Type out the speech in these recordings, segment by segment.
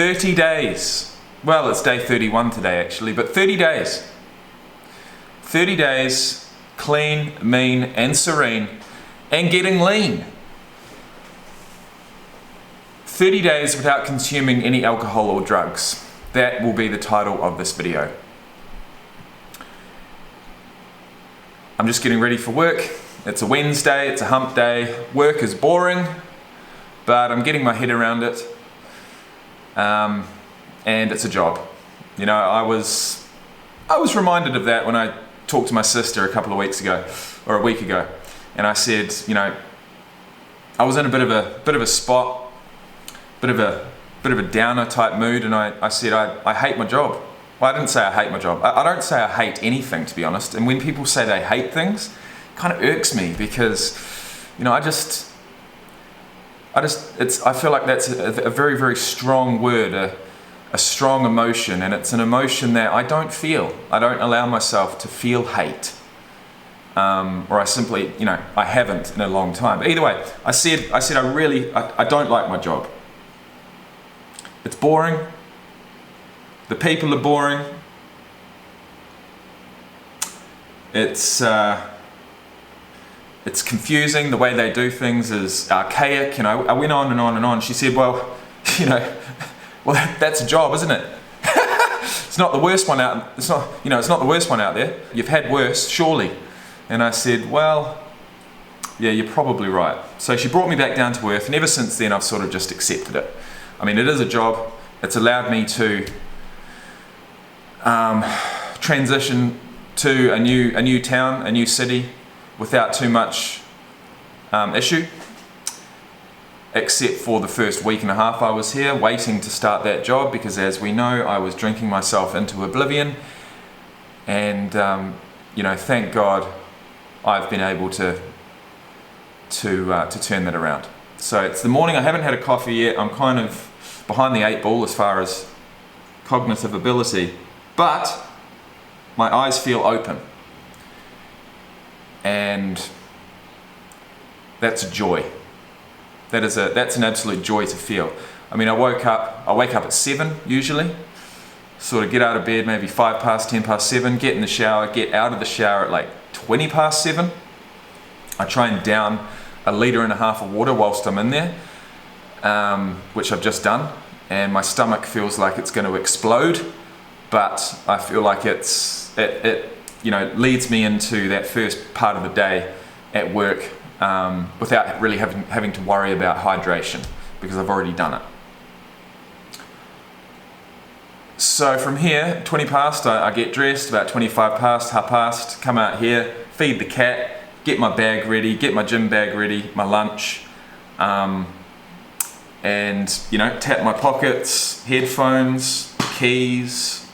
30 days. Well, it's day 31 today actually, but 30 days. 30 days, clean, mean, and serene, and getting lean. 30 days without consuming any alcohol or drugs. That will be the title of this video. I'm just getting ready for work. It's a Wednesday, it's a hump day. Work is boring, but I'm getting my head around it. And it's a job. You know, I was reminded of that when I talked to my sister a couple of weeks ago, or a week ago, and I said, you know, I was in a bit of a spot, bit of a downer type mood, and I said I hate my job. Well, I didn't say I hate my job. I don't say I hate anything, to be honest. And when people say they hate things, it kind of irks me because, you know, I feel like that's a very, very strong word, a strong emotion, and it's an emotion that I don't feel. I don't allow myself to feel hate. Or I simply, you know, I haven't in a long time. But either way, I said I don't like my job. It's boring. The people are boring. It's confusing. The way they do things is archaic. You know, I went on and on and on. She said, well, you know, well, that's a job, isn't it? It's not the worst one out. It's not, you know, it's not the worst one out there. You've had worse, surely. And I said, well, yeah, you're probably right. So she brought me back down to earth, and ever since then I've sort of just accepted it. I mean, it is a job. It's allowed me to transition to a new town, a new city, without too much issue, except for the first week and a half I was here, waiting to start that job, because as we know, I was drinking myself into oblivion, and you know, thank God I've been able to turn that around. So it's the morning. I haven't had a coffee yet. I'm kind of behind the 8 ball as far as cognitive ability, but my eyes feel open, and that's a joy. That's an absolute joy to feel. I mean, I wake up at 7 usually, sort of get out of bed maybe 5 past, 10 past 7, get in the shower, get out of the shower at like 20 past 7. I try and down 1.5 liters of water whilst I'm in there, which I've just done, and my stomach feels like it's going to explode, but I feel like it you know, leads me into that first part of the day at work without really having to worry about hydration, because I've already done it. So from here, 20 past, I get dressed, about 25 past, half past, come out here, feed the cat, get my bag ready, get my gym bag ready, my lunch, and, you know, tap my pockets, headphones, keys,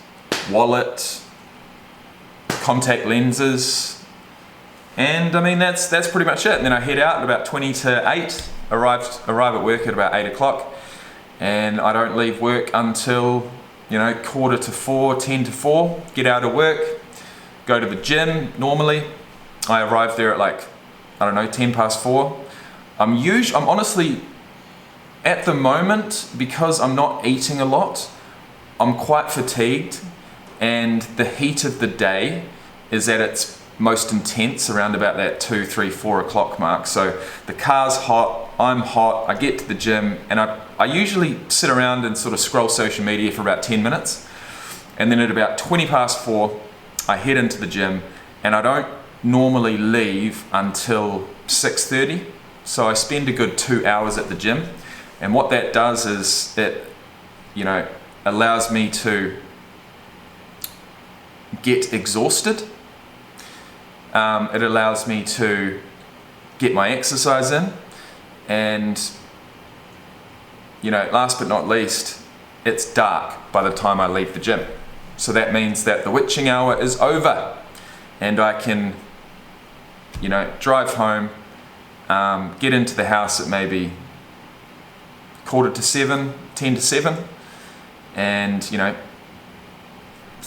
wallet, contact lenses, and I mean, that's pretty much it. And then I head out at about 20 to 8, arrive at work at about 8 o'clock, and I don't leave work until, you know, 3:45, 10 to 4, get out of work, go to the gym. Normally, I arrive there at like, I don't know, 10 past 4. I'm honestly, at the moment, because I'm not eating a lot, I'm quite fatigued, and the heat of the day is at its most intense around about that 2, 3, 4 o'clock mark. So the car's hot, I'm hot, I get to the gym, and I usually sit around and sort of scroll social media for about 10 minutes. And then at about 20 past 4, I head into the gym, and I don't normally leave until 6:30. So I spend a good 2 hours at the gym. And what that does is it, you know, allows me to get exhausted. It allows me to get my exercise in, and, you know, last but not least, it's dark by the time I leave the gym. So that means that the witching hour is over, and I can, you know, drive home, get into the house at maybe 6:45, 10 to 7, and, you know,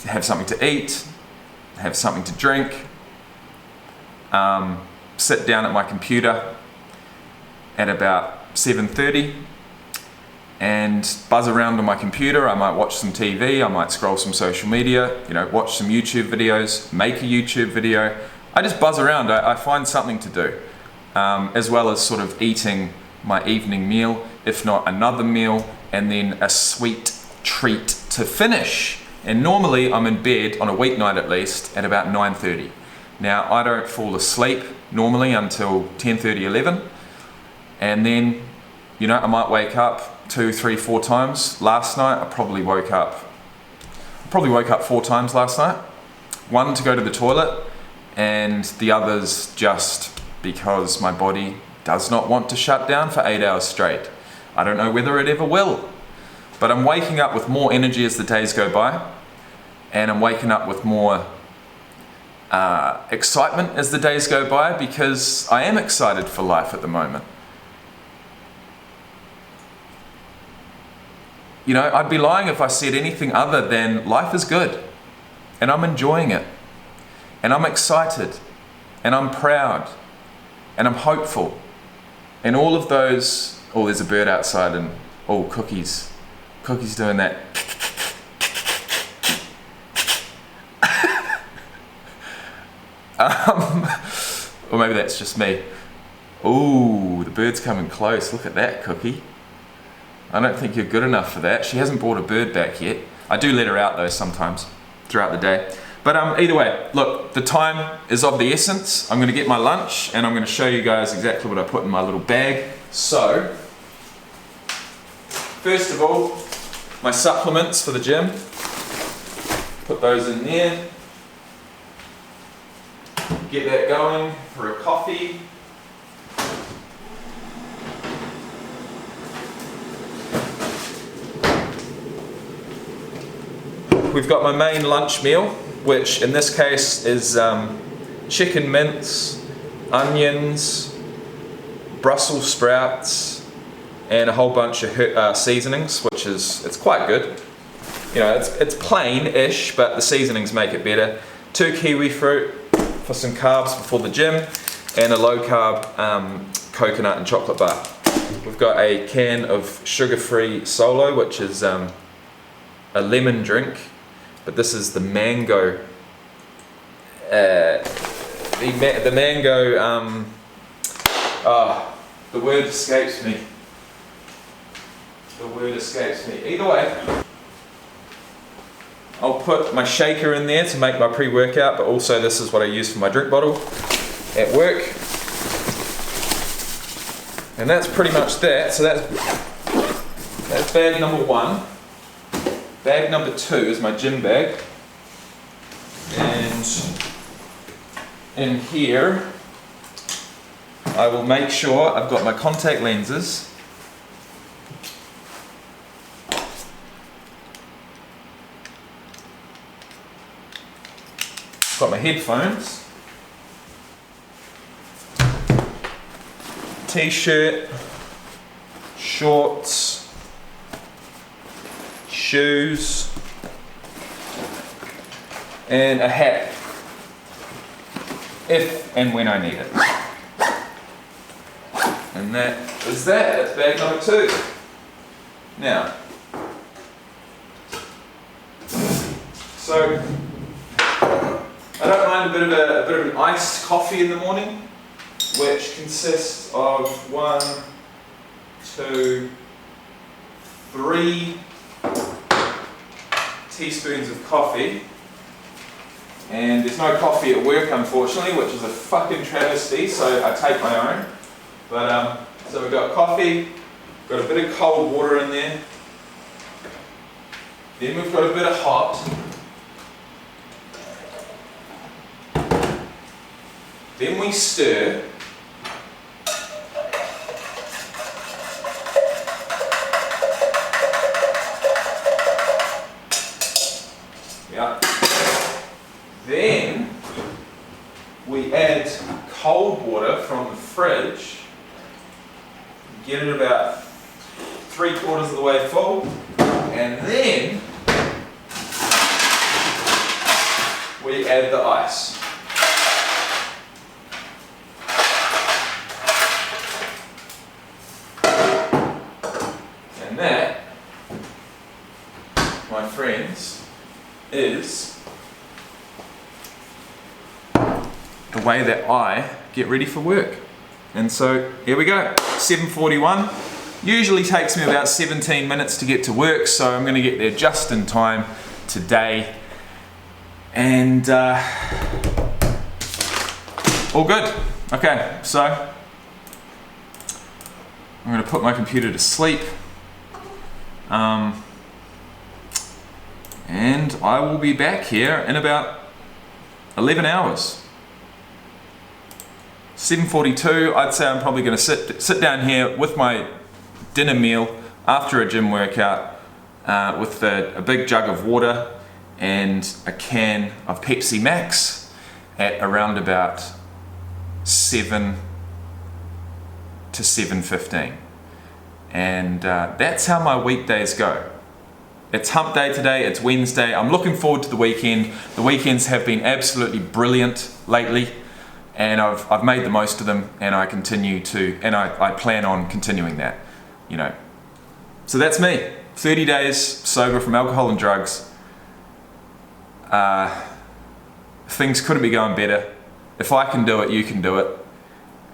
have something to eat, have something to drink, sit down at my computer at about 7:30, and buzz around on my computer. I might watch some TV, I might scroll some social media, you know, watch some YouTube videos, make a YouTube video. I just buzz around, I find something to do, as well as sort of eating my evening meal, if not another meal, and then a sweet treat to finish. And normally I'm in bed, on a weeknight at least, at about 9:30. Now I don't fall asleep normally until 10:30, 11. And then, you know, I might wake up 2, 3, 4 times. Last night I probably woke up 4 times last night. One to go to the toilet, and the others just because my body does not want to shut down for 8 hours straight. I don't know whether it ever will. But I'm waking up with more energy as the days go by, and I'm waking up with more excitement as the days go by, because I am excited for life at the moment. You know, I'd be lying if I said anything other than life is good, and I'm enjoying it, and I'm excited, and I'm proud, and I'm hopeful, and all of those. Oh, there's a bird outside, and oh, Cookie's doing that. Or maybe that's just me. Ooh, the bird's coming close. Look at that, Cookie. I don't think you're good enough for that. She hasn't brought a bird back yet. I do let her out though sometimes throughout the day. But either way, look, the time is of the essence. I'm going to get my lunch, and I'm going to show you guys exactly what I put in my little bag. So, first of all, my supplements for the gym. Put those in there. Get that going for a coffee. We've got my main lunch meal, which in this case is chicken mince, onions, Brussels sprouts, and a whole bunch of seasonings, which it's quite good. You know, it's plain-ish, but the seasonings make it better. 2 kiwi fruit for some carbs before the gym, and a low-carb coconut and chocolate bar. We've got a can of sugar-free Solo, which is a lemon drink, but this is the mango. The mango. The word escapes me. Either way, I'll put my shaker in there to make my pre-workout, but also this is what I use for my drink bottle at work. And that's pretty much that. So that's bag number 1. Bag number 2 is my gym bag. And in here, I will make sure I've got my contact lenses. Got my headphones, t-shirt, shorts, shoes, and a hat, if and when I need it. And that's bag number 2. Now, so I don't mind a bit of an iced coffee in the morning, which consists of 1, 2, 3 teaspoons of coffee. And there's no coffee at work, unfortunately, which is a fucking travesty, so I take my own. But so we've got coffee, got a bit of cold water in there. Then we've got a bit of hot. Then we stir. Yeah. Then we add cold water from the fridge. Get it about 3/4 of the way full, and then we add the ice. And that is the way that I get ready for work. And so here we go, 7:41. Usually takes me about 17 minutes to get to work, so I'm gonna get there just in time today. And all good. Okay, so I'm gonna put my computer to sleep. And I will be back here in about 11 hours. 7:42, I'd say I'm probably gonna sit down here with my dinner meal after a gym workout with a big jug of water and a can of Pepsi Max at around about 7 to 7:15. And that's how my weekdays go. It's hump day today, it's Wednesday. I'm looking forward to the weekend. The weekends have been absolutely brilliant lately, and I've made the most of them, and I plan on continuing that, you know. So that's me, 30 days sober from alcohol and drugs. Things couldn't be going better. If I can do it, you can do it.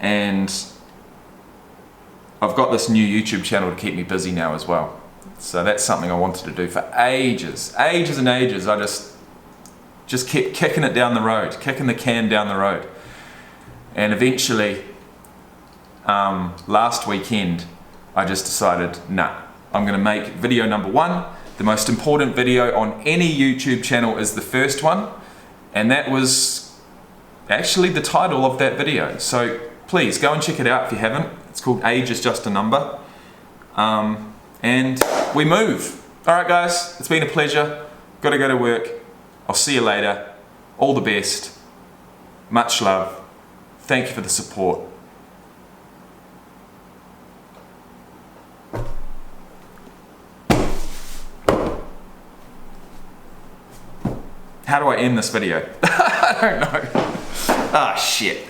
And I've got this new YouTube channel to keep me busy now as well. So that's something I wanted to do for ages and ages. I just kept kicking it down the road, kicking the can down the road. And eventually, last weekend, I just decided, nah, I'm gonna make video number 1. The most important video on any YouTube channel is the first one. And that was actually the title of that video. So please go and check it out if you haven't. It's called Age is Just a Number. And we move. All right, guys, it's been a pleasure. Gotta go to work. I'll see you later. All the best. Much love. Thank you for the support. How do I end this video? I don't know. Ah, shit.